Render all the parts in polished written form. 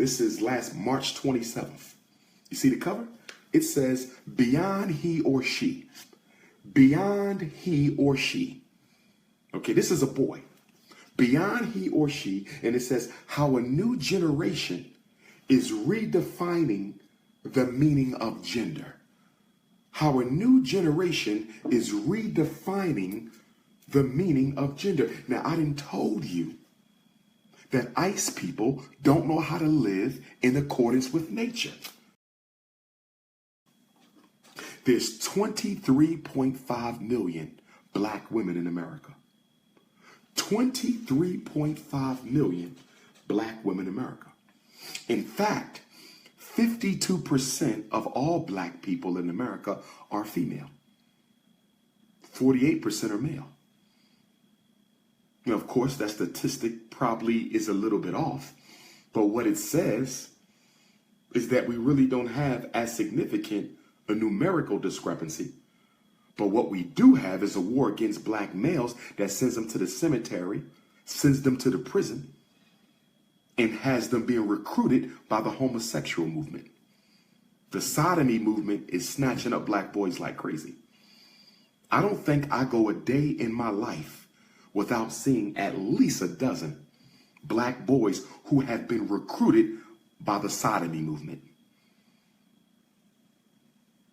This is last March 27th. You see the cover? It says, beyond he or she. Beyond he or she. Okay, this is a boy. Beyond he or she. And it says how a new generation is redefining the meaning of gender. How a new generation is redefining the meaning of gender. Now, I done told you that ICE people don't know how to live in accordance with nature. There's 23.5 million black women in America. 23.5 million black women in America. In fact, 52% of all black people in America are female. 48% are male. Now, of course, that statistic probably is a little bit off, but what it says is that we really don't have as significant a numerical discrepancy. But what we do have is a war against black males that sends them to the cemetery, sends them to the prison, and has them being recruited by the homosexual movement. The sodomy movement is snatching up black boys like crazy. I don't think I go a day in my life without seeing at least a dozen black boys who have been recruited by the sodomy movement.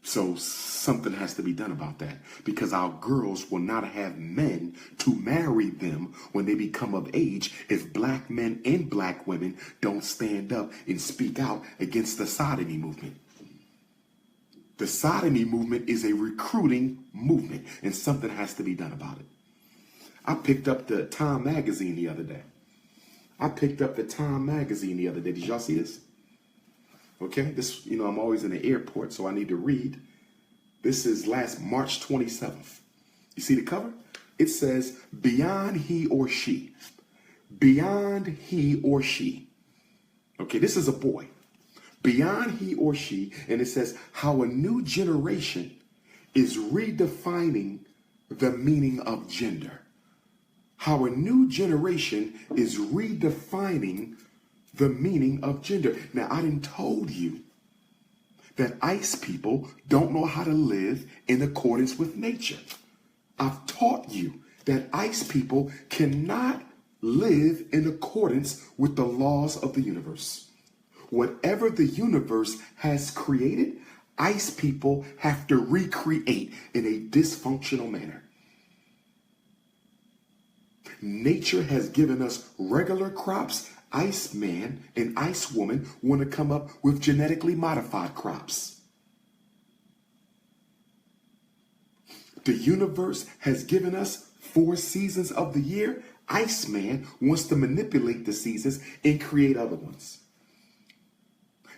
So something has to be done about that, because our girls will not have men to marry them when they become of age if black men and black women don't stand up and speak out against the sodomy movement. The sodomy movement is a recruiting movement, and something has to be done about it. I picked up the Time magazine the other day. Did y'all see this? Okay, this, I'm always in the airport, so I need to read. This is last March 27th. You see the cover? It says, beyond he or she. Beyond he or she. Okay, this is a boy. Beyond he or she, and it says how a new generation is redefining the meaning of gender. How a new generation is redefining the meaning of gender. Now, I done told you that ICE people don't know how to live in accordance with nature. I've taught you that ICE people cannot live in accordance with the laws of the universe. Whatever the universe has created, ICE people have to recreate in a dysfunctional manner. Nature has given us regular crops. Ice man and ice woman want to come up with genetically modified crops. The universe has given us 4 seasons of the year. Iceman wants to manipulate the seasons and create other ones.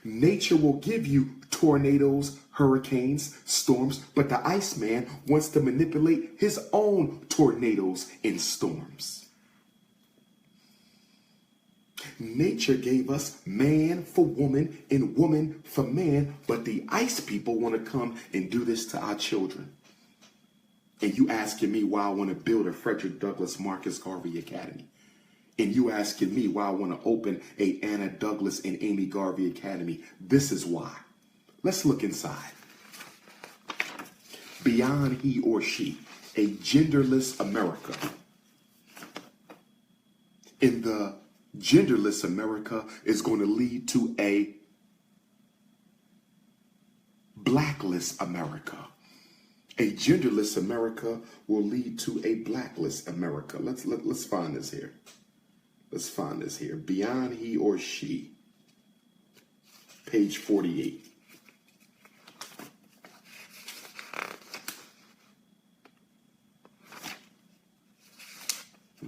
Nature will give you tornadoes, hurricanes, storms, but the Iceman wants to manipulate his own tornadoes and storms. Nature gave us man for woman and woman for man, but the ice people want to come and do this to our children. And you asking me why I want to build a Frederick Douglass Marcus Garvey Academy. And you asking me why I want to open a Anna Douglas and Amy Garvey Academy. This is why. Let's look inside. Beyond he or she, a genderless America. In the genderless America is going to lead to a blackless America. A genderless America will lead to a blackless America. Let's find this here. Let's find this here. Beyond he or she. Page 48.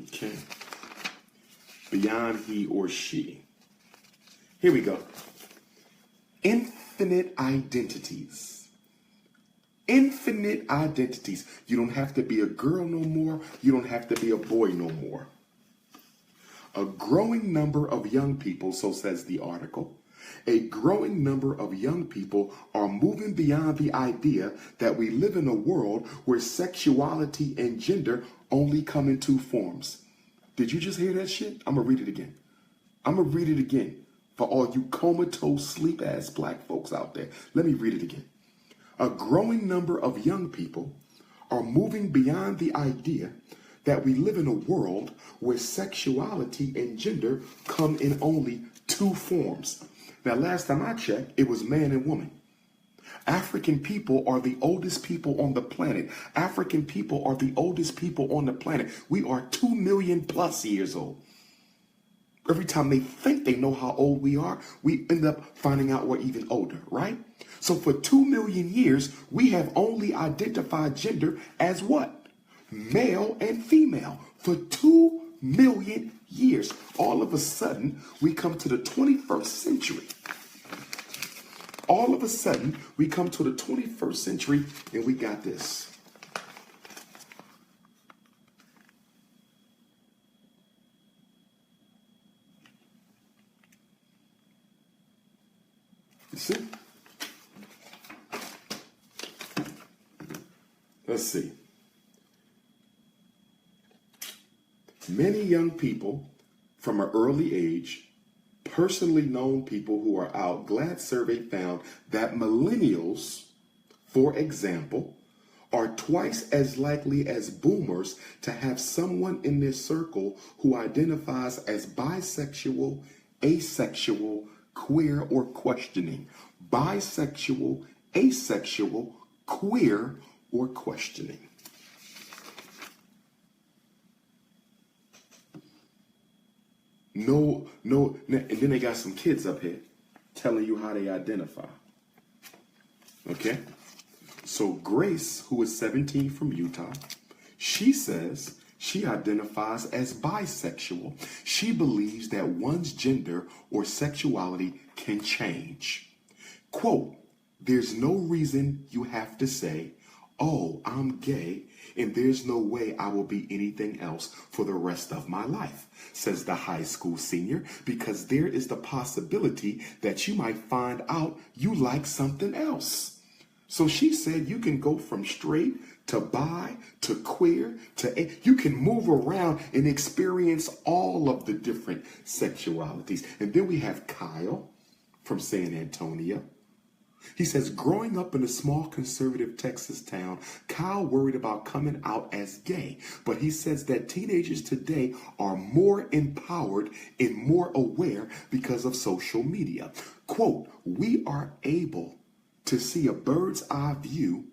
Okay. Beyond he or she. Here we go. Infinite identities. Infinite identities. You don't have to be a girl no more. You don't have to be a boy no more. A growing number of young people, so says the article, a growing number of young people are moving beyond the idea that we live in a world where sexuality and gender only come in 2 forms. Did you just hear that shit? I'm going to read it again. For all you comatose sleep-ass black folks out there, let me read it again. A growing number of young people are moving beyond the idea that we live in a world where sexuality and gender come in only two forms. Now, last time I checked, it was man and woman. African people are the oldest people on the planet. African people are the oldest people on the planet. We are 2 million plus years old. Every time they think they know how old we are, we end up finding out we're even older, right? So for 2 million years, we have only identified gender as what? Male and female. For 2 million years. All of a sudden, we come to the 21st century. All of a sudden, we come to the 21st century and we got this. You see? Let's see. Many young people from an early age, personally known people who are out, GLAAD survey found that millennials, for example, are twice as likely as boomers to have someone in their circle who identifies as bisexual, asexual, queer, or questioning. Bisexual, asexual, queer, or questioning. No, and then they got some kids up here telling you how they identify. Okay? So Grace, who is 17 from Utah, she says she identifies as bisexual. She believes that one's gender or sexuality can change. Quote, there's no reason you have to say, oh, I'm gay, and there's no way I will be anything else for the rest of my life, says the high school senior, because there is the possibility that you might find out you like something else. So she said you can go from straight to bi to queer to you can move around and experience all of the different sexualities. And then we have Kyle from San Antonio. He says, growing up in a small conservative Texas town, Kyle worried about coming out as gay. But he says that teenagers today are more empowered and more aware because of social media. Quote, we are able to see a bird's eye view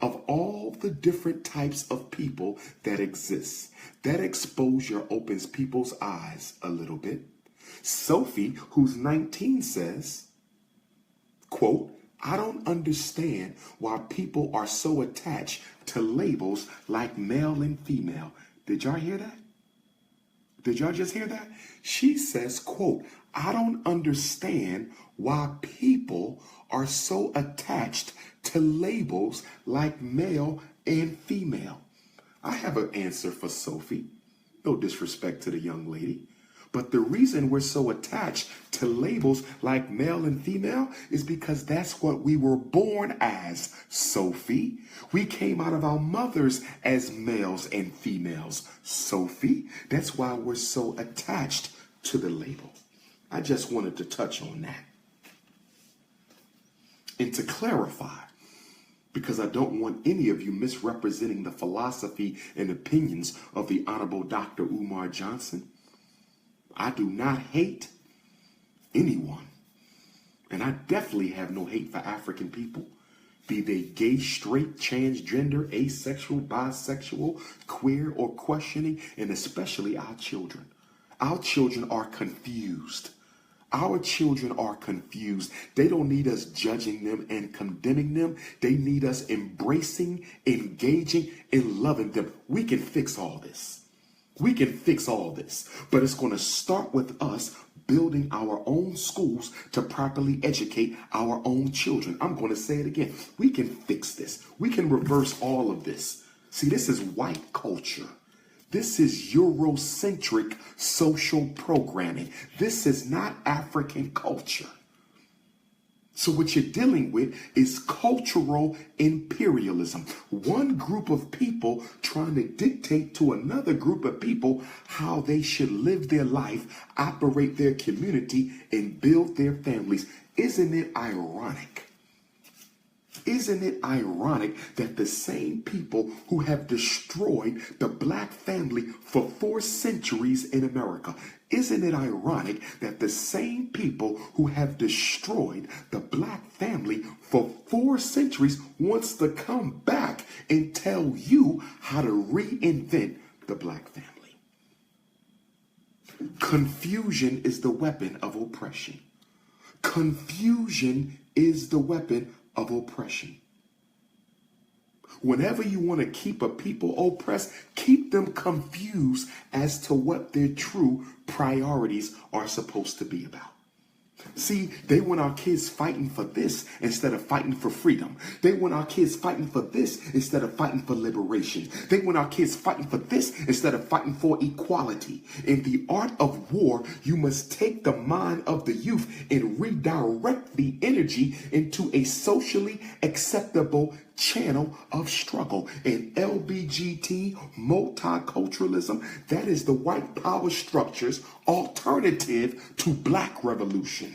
of all the different types of people that exist. That exposure opens people's eyes a little bit. Sophie, who's 19, says, quote, I don't understand why people are so attached to labels like male and female. Did y'all hear that? Did y'all just hear that? She says, quote, I don't understand why people are so attached to labels like male and female. I have an answer for Sophie. No disrespect to the young lady. But the reason we're so attached to labels like male and female is because that's what we were born as, Sophie. We came out of our mothers as males and females, Sophie. That's why we're so attached to the label. I just wanted to touch on that. And to clarify, because I don't want any of you misrepresenting the philosophy and opinions of the Honorable Dr. Umar Johnson, I do not hate anyone. And I definitely have no hate for African people, be they gay, straight, transgender, asexual, bisexual, queer, or questioning, and especially our children. Our children are confused. Our children are confused. They don't need us judging them and condemning them. They need us embracing, engaging, and loving them. We can fix all this. We can fix all this, but it's going to start with us building our own schools to properly educate our own children. I'm going to say it again. We can fix this. We can reverse all of this. See, this is white culture. This is Eurocentric social programming. This is not African culture. So what you're dealing with is cultural imperialism. One group of people trying to dictate to another group of people how they should live their life, operate their community, and build their families. Isn't it ironic? Isn't it ironic that the same people who have destroyed the black family for 4 centuries in America, isn't it ironic that the same people who have destroyed the black family for 4 centuries wants to come back and tell you how to reinvent the black family? Confusion is the weapon of oppression. Confusion is the weapon of oppression. Whenever you want to keep a people oppressed, keep them confused as to what their true priorities are supposed to be about. See, they want our kids fighting for this instead of fighting for freedom. They want our kids fighting for this instead of fighting for liberation. They want our kids fighting for this instead of fighting for equality. In the art of war, you must take the mind of the youth and redirect the energy into a socially acceptable channel of struggle. And LBGT, multiculturalism, that is the white power structure's alternative to black revolution.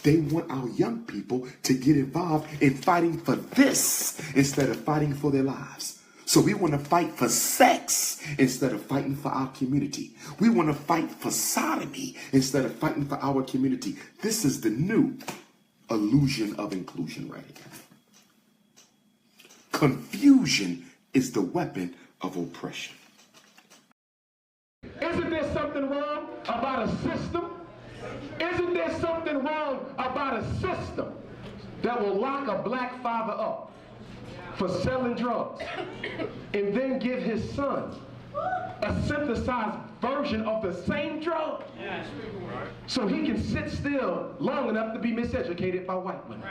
They want our young people to get involved in fighting for this instead of fighting for their lives. So we want to fight for sex instead of fighting for our community. We want to fight for sodomy instead of fighting for our community. This is the new illusion of inclusion right here. Confusion is the weapon of oppression. Isn't there something wrong about a system? Isn't there something wrong about a system that will lock a black father up for selling drugs and then give his son a synthesized version of the same drug so he can sit still long enough to be miseducated by white women?